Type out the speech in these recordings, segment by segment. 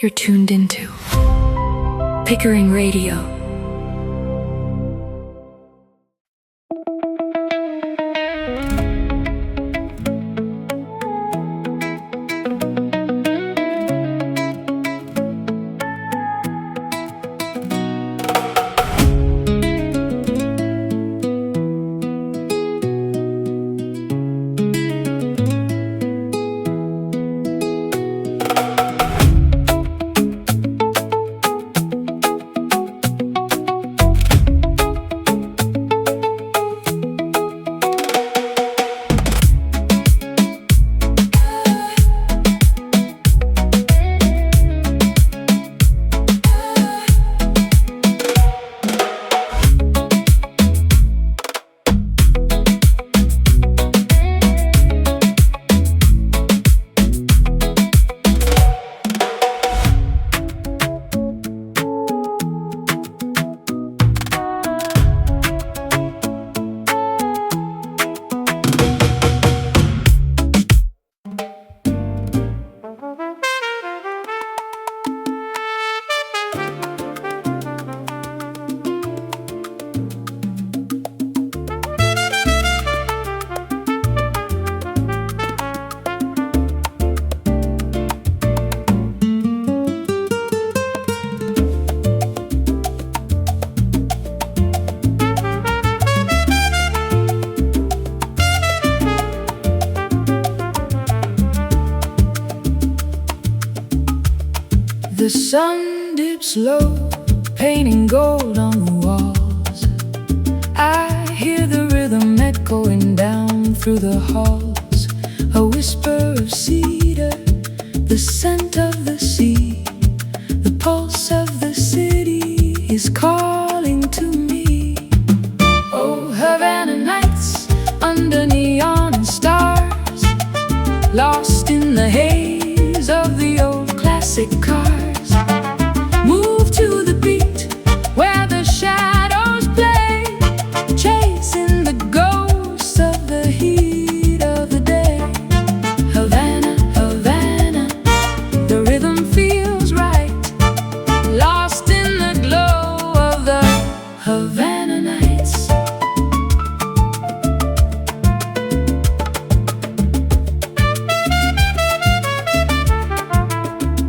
You're tuned into Pickering Radio. The sun dips low, painting gold on the walls. I hear the rhythm echoing down through the halls. A whisper of cedar, the scent of the sea. The pulse of the city is calling to me. Oh, Havana nights under neon and stars, lost in the haze of the old classic cars. Move to the beat where the shadows play, chasing the ghosts of the heat of the day. Havana, Havana, the rhythm feels right, lost in the glow of the Havana nights.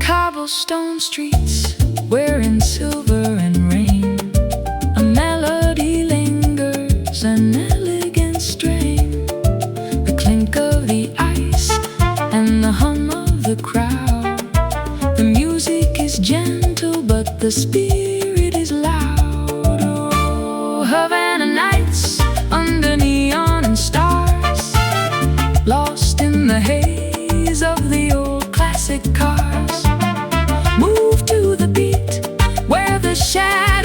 Cobblestone streets wearing silver and rain, a melody lingers, an elegant strain. The clink of the ice and the hum of the crowd. The music is gentle, but the spirit is loud. Oh, Havana nights under neon and stars, lost in the haze of the old classic cars. Move to the beat where the shadows